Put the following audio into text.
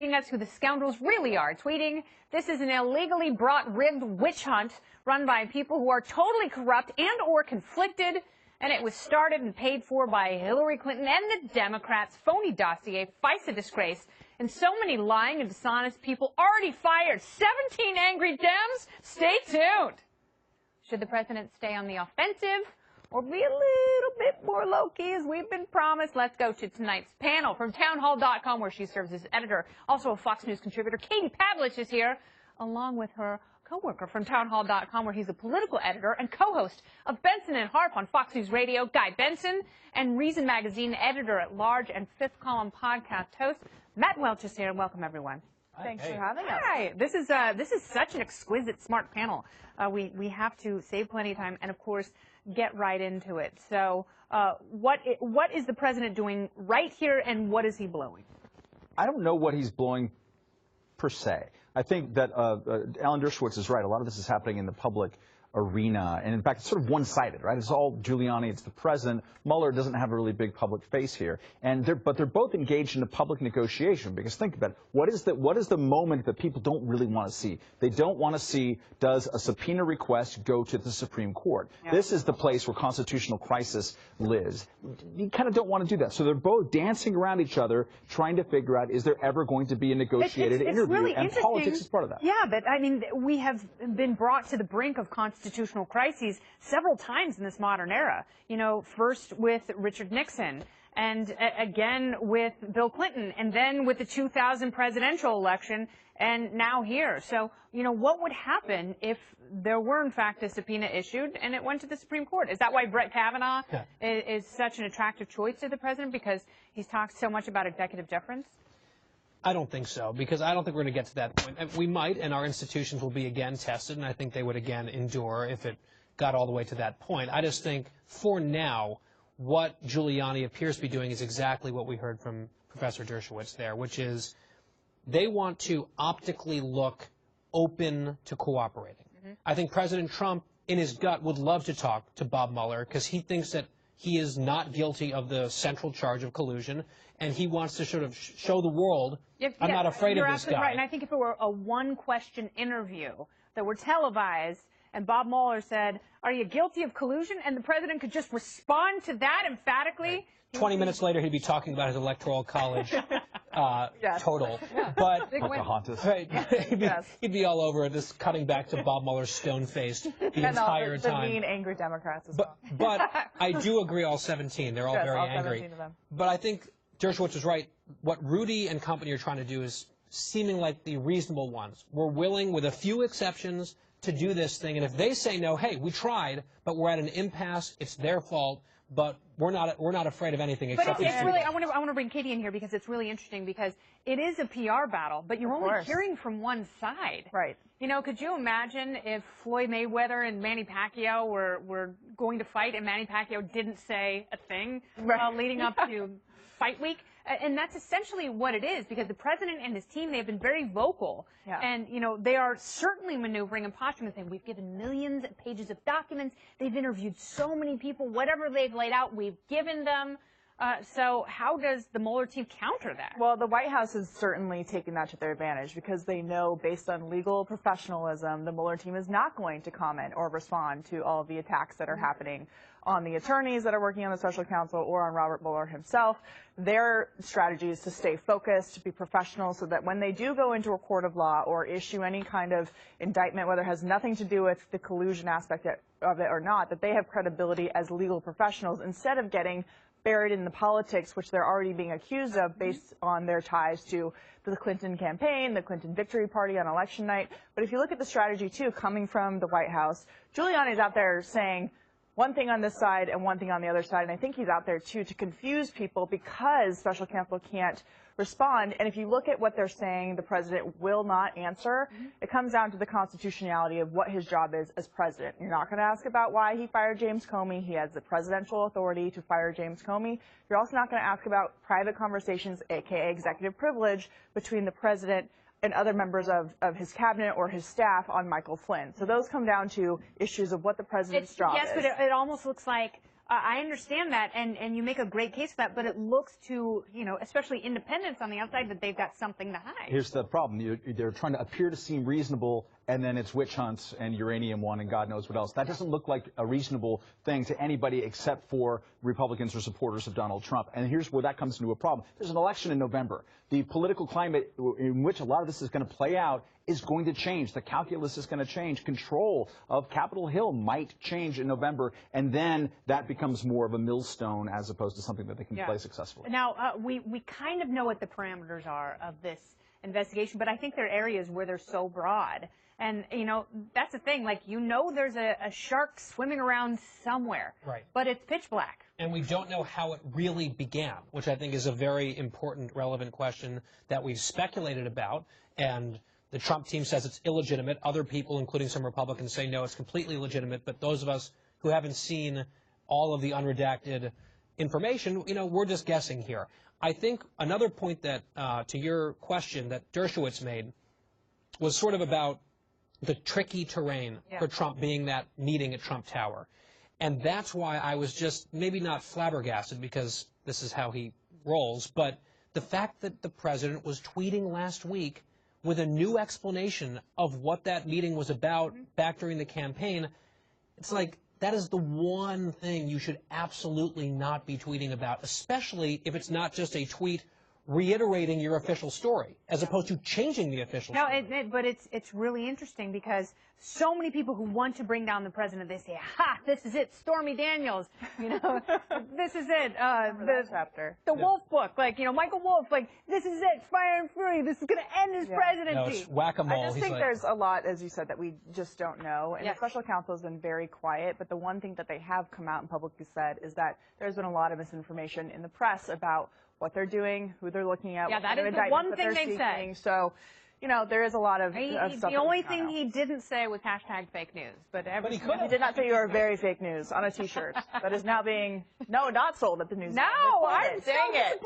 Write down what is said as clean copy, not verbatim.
us who the scoundrels really are, tweeting, "This is an illegally brought rigged witch hunt run by people who are totally corrupt and or conflicted, and it was started and paid for by Hillary Clinton and the Democrats. Phony dossier, FISA disgrace, and so many lying and dishonest people already fired. 17 angry Dems? Stay tuned." Should the president stay on the offensive or be a little bit more low-key as we've been promised? Let's go to tonight's panel from townhall.com, where she serves as editor. Also a Fox News contributor, Katie Pavlich is here, along with her co-worker from townhall.com, where he's a political editor and co-host of Benson and Harp on Fox News Radio, Guy Benson, and Reason Magazine editor-at-large and Fifth Column podcast host, Matt Welch is here. Welcome, everyone. Thanks for having us. Hi. This is such an exquisite, smart panel. We have to save plenty of time and, of course, get right into it. So what is the president doing right here, and what is he blowing? I don't know what he's blowing per se. I think that Alan Dershowitz is right. A lot of this is happening in the public arena, and in fact, it's sort of one-sided, right? It's all Giuliani, it's the president. Mueller doesn't have a really big public face here, but they're both engaged in a public negotiation. Because think about it, what is the moment that people don't really want to see? They don't want to see, does a subpoena request go to the Supreme Court? Yeah. This is the place where constitutional crisis lives. You kind of don't want to do that. So they're both dancing around each other, trying to figure out, is there ever going to be a negotiated interview? Really, and politics is part of that. Yeah, but I mean, we have been brought to the brink of constitutional crises several times in this modern era. You know, first with Richard Nixon, and again with Bill Clinton, and then with the 2000 presidential election, and now here. So, you know, what would happen if there were, in fact, a subpoena issued and it went to the Supreme Court? Is that why Brett Kavanaugh is such an attractive choice to the president, because he's talked so much about executive deference? I don't think so, because I don't think we're going to get to that point. We might, and our institutions will be again tested, and I think they would again endure if it got all the way to that point. I just think, for now, what Giuliani appears to be doing is exactly what we heard from Professor Dershowitz there, which is they want to optically look open to cooperating. I think President Trump, in his gut, would love to talk to Bob Mueller, because he thinks that he is not guilty of the central charge of collusion, and he wants to sort of show the world, I'm not afraid of this guy. Right. And I think if it were a one-question interview that were televised, and Bob Mueller said, "Are you guilty of collusion?" and the president could just respond to that emphatically. Right. 20 minutes later, he'd be talking about his electoral college total. Yeah. But he'd be all over this, cutting back to Bob Mueller's stone-faced the entire time. The mean, angry Democrats as well. But I do agree, all 17. They're all very angry. 17 of them. But I think Dershowitz was right. What Rudy and company are trying to do is seeming like the reasonable ones. We're willing, with a few exceptions, to do this thing. And if they say no, hey, we tried, but we're at an impasse, it's their fault. But we're not afraid of anything except. But it's really, I want to bring Katie in here, because it's really interesting, because it is a PR battle, but you're only hearing from one side. Right. You know, could you imagine if Floyd Mayweather and Manny Pacquiao were going to fight, and Manny Pacquiao didn't say a thing leading up to fight week? And that's essentially what it is, because the president and his team, they've been very vocal. Yeah. And, you know, they are certainly maneuvering and posturing and saying, we've given millions of pages of documents. They've interviewed so many people. Whatever they've laid out, we've given them. So how does the Mueller team counter that? Well, the White House is certainly taking that to their advantage, because they know, based on legal professionalism, the Mueller team is not going to comment or respond to all of the attacks that are happening on the attorneys that are working on the special counsel or on Robert Mueller himself. Their strategy is to stay focused, to be professional, so that when they do go into a court of law or issue any kind of indictment, whether it has nothing to do with the collusion aspect of it or not, that they have credibility as legal professionals, instead of getting buried in the politics, which they're already being accused of based on their ties to the Clinton campaign, the Clinton victory party on election night. But if you look at the strategy, too, coming from the White House, Giuliani's out there saying one thing on this side and one thing on the other side. And I think he's out there, too, to confuse people, because special counsel can't respond. And if you look at what they're saying, the president will not answer. It comes down to the constitutionality of what his job is as president. You're not going to ask about why he fired James Comey. He has the presidential authority to fire James Comey. You're also not going to ask about private conversations, a.k.a. executive privilege, between the president and other members of his cabinet or his staff on Michael Flynn. So those come down to issues of what the president's job is. Yes, but it almost looks like I understand that, and you make a great case for that, but it looks to, especially independents on the outside, that they've got something to hide. Here's the problem. They're trying to appear to seem reasonable, and then it's witch hunts and uranium one and God knows what else. That doesn't look like a reasonable thing to anybody except for Republicans or supporters of Donald Trump. And here's where that comes into a problem. There's an election in November. The political climate in which a lot of this is going to play out is going to change. The calculus is going to change. Control of Capitol Hill might change in November, and then that becomes more of a millstone as opposed to something that they can play successfully. Now, we kind of know what the parameters are of this investigation, but I think there are areas where they're so broad. And, that's the thing. Like, there's a shark swimming around somewhere. Right. But it's pitch black. And we don't know how it really began, which I think is a very important, relevant question that we've speculated about. And the Trump team says it's illegitimate. Other people, including some Republicans, say no, it's completely legitimate. But those of us who haven't seen all of the unredacted information, we're just guessing here. I think another point that, to your question, that Dershowitz made was sort of about the tricky terrain for Trump being that meeting at Trump Tower. And that's why I was just maybe not flabbergasted, because this is how he rolls, but the fact that the president was tweeting last week with a new explanation of what that meeting was about back during the campaign, it's like that is the one thing you should absolutely not be tweeting about, especially if it's not just a tweet reiterating your official story, as opposed to changing the official story. No, but it's really interesting, because so many people who want to bring down the president, they say, "Ha! This is it, Stormy Daniels. This is it. The Wolf book, Michael Wolff. This is it, Fire and Fury. This is going to end his presidency." No, it's whack-a-mole. I just think there's a lot, as you said, that we just don't know. And the special counsel has been very quiet. But the one thing that they have come out and publicly said is that there's been a lot of misinformation in the press about what they're doing, who they're looking at. Yeah, that is the one thing they've said. So, there is a lot of stuff. The only thing he didn't say was #fake news. But he did not say you are very fake news on a T-shirt that is now being not sold at the news. No, I'm so disappointed.